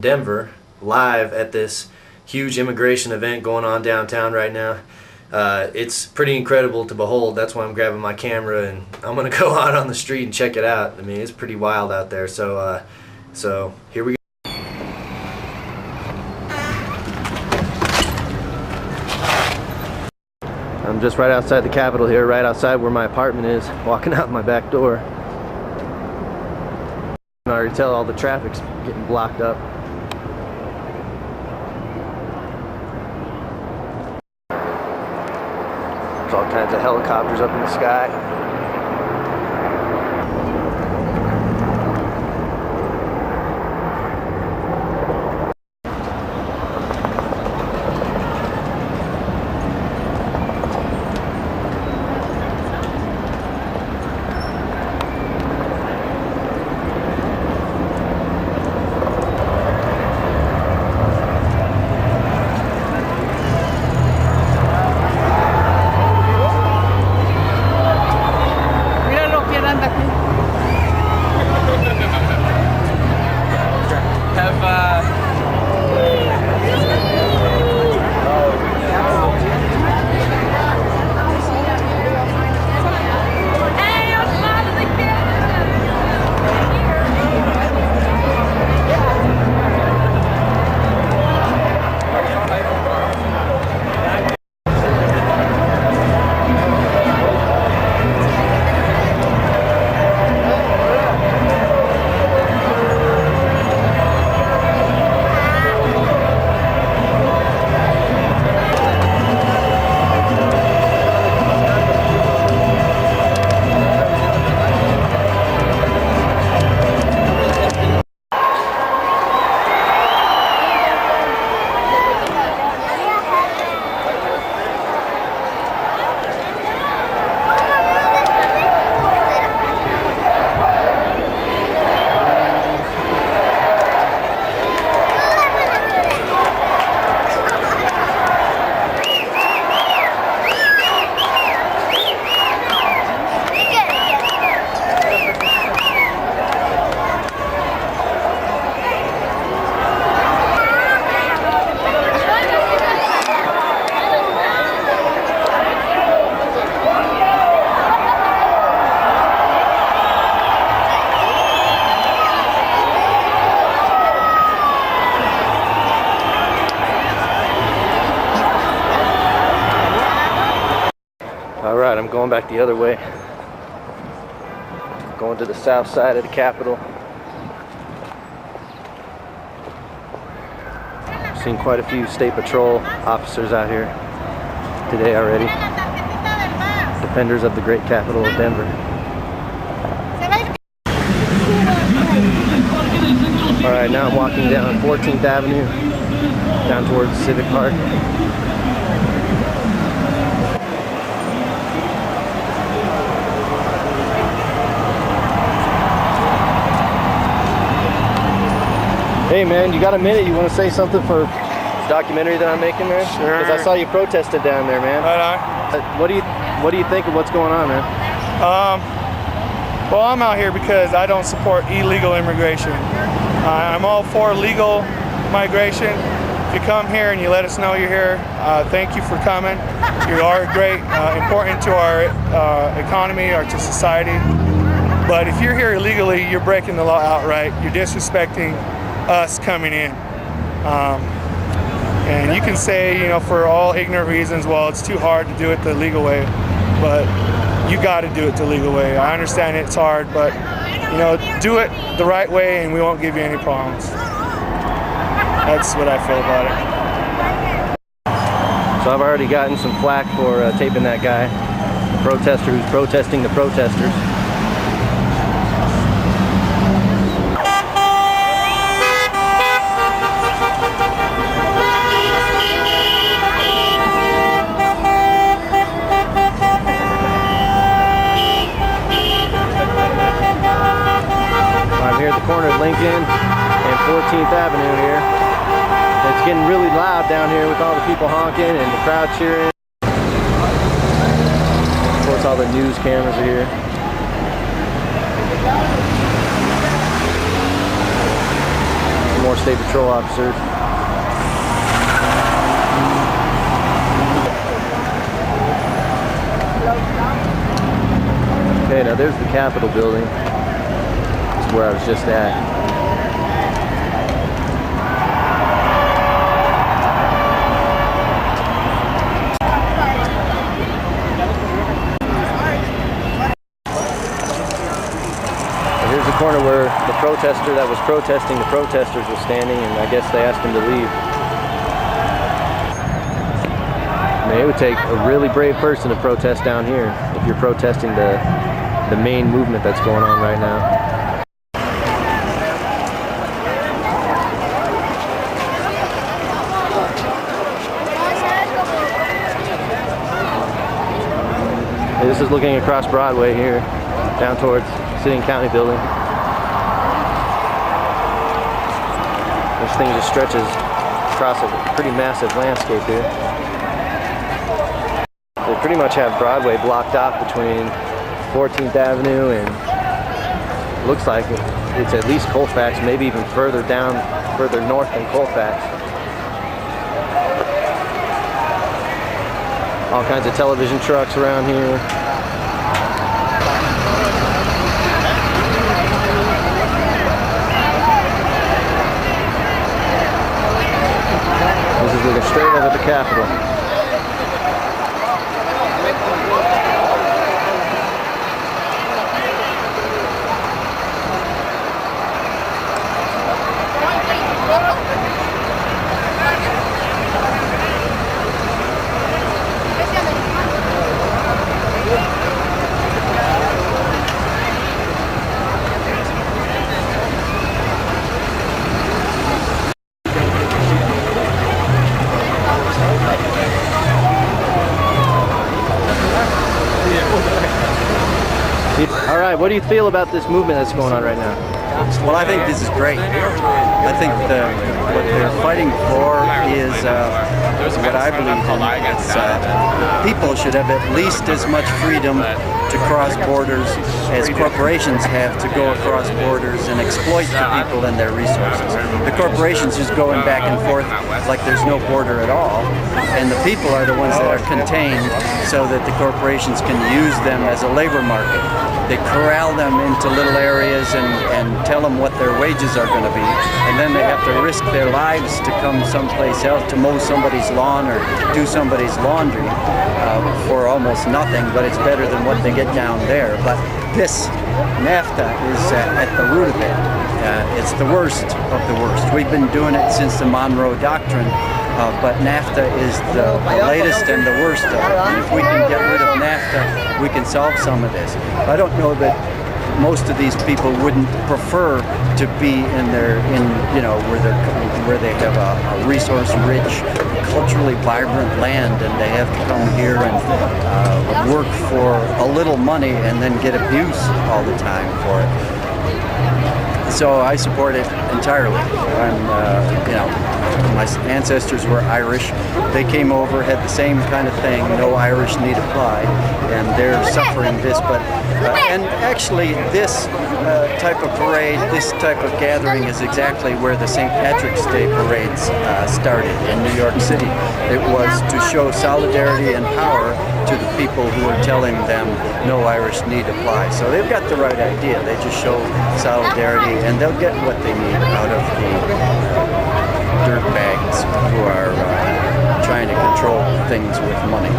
Denver live at this huge immigration event going on downtown right now. It's pretty incredible to behold. That's why I'm grabbing my camera and I'm gonna go out on the street and check it out. I mean, it's pretty wild out there. So here we go. I'm just right outside the Capitol here, right outside where my apartment is, walking out my back door. I can already tell all the traffic's getting blocked up. There's all kinds of helicopters up in the sky. Alright, I'm going back the other way. Going to the south side of the Capitol. Seen quite a few State Patrol officers out here today already. Defenders of the great capital of Denver. Alright, now I'm walking down 14th Avenue, down towards Civic Park. Hey man, you got a minute? You want to say something for this documentary that I'm making, man? Sure. Because I saw you protested down there, man. What do you think of what's going on, man? Well, I'm out here because I don't support illegal immigration. I'm all for legal migration. If you come here and you let us know you're here, thank you for coming. You are great, important to our economy or to society. But if you're here illegally, you're breaking the law outright. You're disrespecting us coming in. And you can say, you know, for all ignorant reasons, well, it's too hard to do it the legal way, but you got to do it the legal way. I understand it's hard, but, you know, do it the right way and we won't give you any problems. That's what I feel about it. So I've already gotten some flack for taping that guy, the protester who's protesting the protesters. I'm here at the corner of Lincoln and 14th Avenue here. It's getting really loud down here with all the people honking and the crowd cheering. Of course, all the news cameras are here. more State Patrol officers. Okay, now there's the Capitol building. That's where I was just at. Corner where the protester that was protesting the protesters was standing, and I guess they asked him to leave. I mean, it would take a really brave person to protest down here if you're protesting the main movement that's going on right now. Hey, this is looking across Broadway here, down towards City and County building. This thing just stretches across a pretty massive landscape here. They pretty much have Broadway blocked off between 14th Avenue and looks like it's at least Colfax, maybe even further down, further north than Colfax. All kinds of television trucks around here. This is looking straight up at the Capitol. All right, what do you feel about this movement that's going on right now? Well, I think this is great. I think what they're fighting for is what I believe in. People should have at least as much freedom to cross borders as corporations have to go across borders and exploit the people and their resources. The corporations just going back and forth like there's no border at all, and the people are the ones that are contained so that the corporations can use them as a labor market. They corral them into little areas and tell them what their wages are going to be, and then they have to risk their lives to come someplace else to mow somebody's lawn or do somebody's laundry for almost nothing, but it's better than what they get down there. But this NAFTA is at the root of it. It's the worst of the worst. We've been doing it since the Monroe Doctrine, but NAFTA is the latest and the worst of it. And if we can get rid of NAFTA, we can solve some of this. I don't know that most of these people wouldn't prefer to be where they have a resource-rich, culturally vibrant land, and they have to come here and work for a little money and then get abuse all the time for it. So I support it entirely. My ancestors were Irish. They came over, had the same kind of thing, no Irish need apply, and they're suffering this. But and actually, this type of parade, this type of gathering is exactly where the St. Patrick's Day parades started in New York City. It was to show solidarity and power to the people who are telling them no Irish need apply. So they've got the right idea. They just show solidarity, and they'll get what they need out of the dirtbags who are trying to control things with money.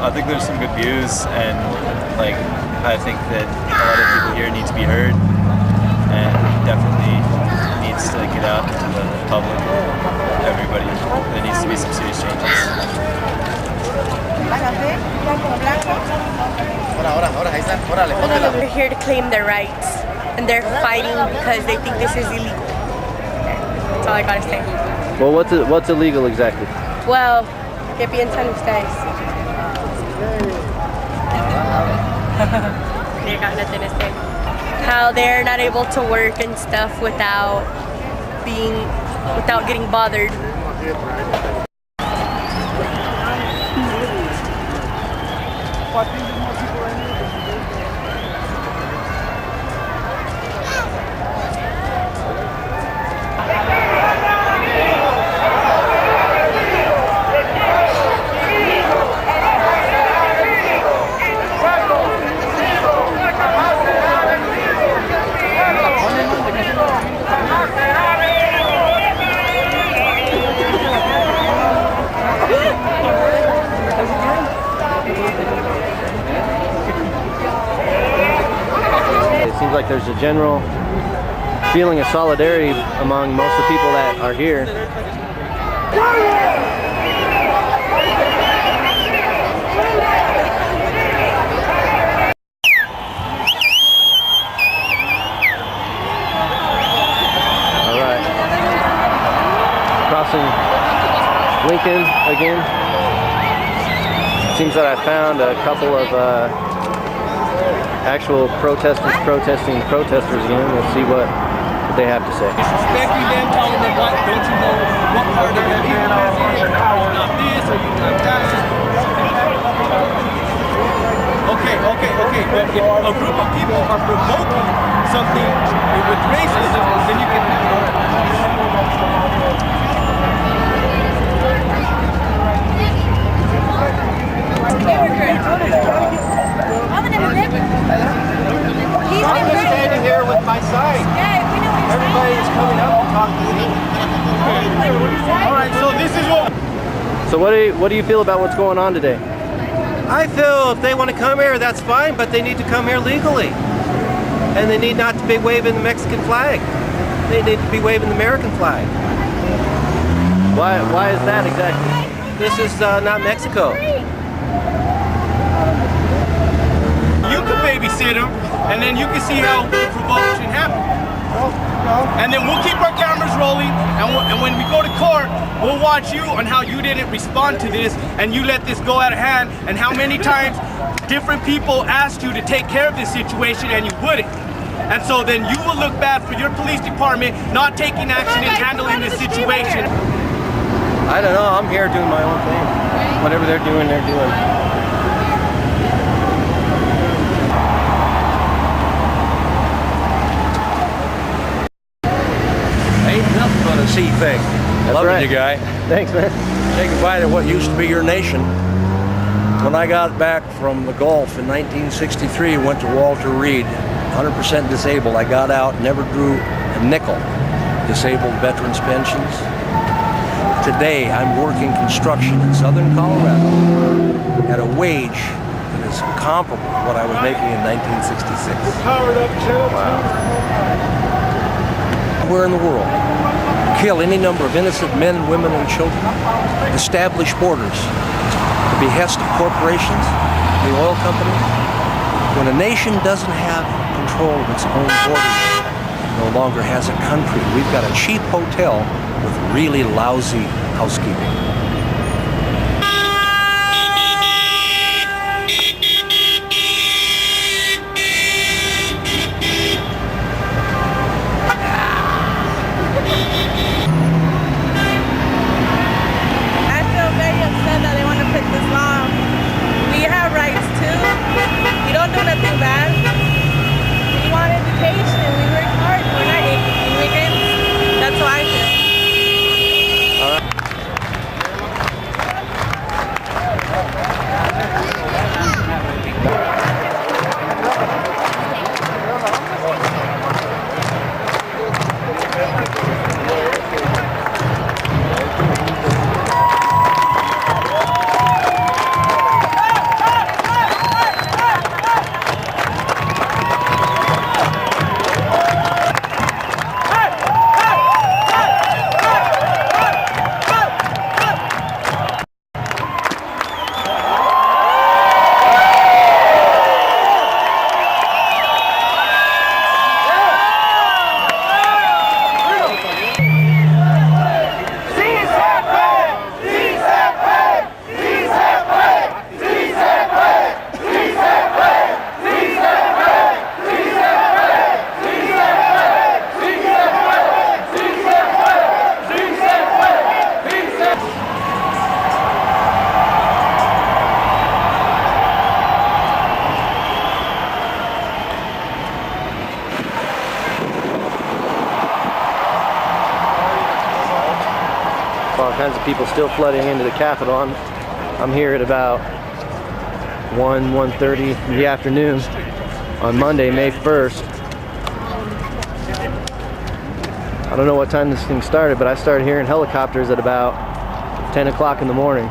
I think there's some good views, and I think that a lot of people here need to be heard, and definitely needs to get out to the public. Everybody, there needs to be some serious changes. They're here to claim their rights, and they're fighting because they think this is illegal. That's all I gotta say. Well, what's illegal exactly? Well, que piensan ustedes? They got nothing to say. How they're not able to work and stuff without getting bothered. It seems like there's a general feeling of solidarity among most of the people that are here. All right, crossing Lincoln again. Seems that I found a couple of actual protesters protesting protesters again. Let's see what they have to say. Disrespecting them, telling them what, don't you know what part of their people is in? Are you not this? Are you not that? Okay. But if a group of people are provoking something with racism, then you can have it. I'm just standing here with my sign. Everybody is coming up and talking to me. All right, so this is what. So what do you feel about what's going on today? I feel if they want to come here, that's fine, but they need to come here legally. And they need not to be waving the Mexican flag. They need to be waving the American flag. Why is that exactly? This is not Mexico. You can babysit them, and then you can see how the provocation happens. And then we'll keep our cameras rolling, and when we go to court, we'll watch you on how you didn't respond to this, and you let this go out of hand, and how many times different people asked you to take care of this situation and you wouldn't. And so then you will look bad for your police department not taking action and handling this situation. I don't know, I'm here doing my own thing. Whatever they're doing, they're doing. Ain't nothing but a sea thing. Loving right. you, guy. Thanks, man. Say goodbye to what used to be your nation. When I got back from the Gulf in 1963, went to Walter Reed, 100% disabled. I got out, never drew a nickel. Disabled veterans pensions. Today, I'm working construction in southern Colorado at a wage that is comparable to what I was making in 1966. Wow. Where in the world? Kill any number of innocent men, women, and children. Establish borders. The behest of corporations, the oil companies. When a nation doesn't have control of its own borders, it no longer has a country. We've got a cheap hotel with really lousy housekeeping. all kinds of people still flooding into the Capitol. I'm here at about 1:30 in the afternoon on Monday, May 1st. I don't know what time this thing started, but I started hearing helicopters at about 10 o'clock in the morning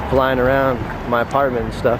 flying around my apartment and stuff.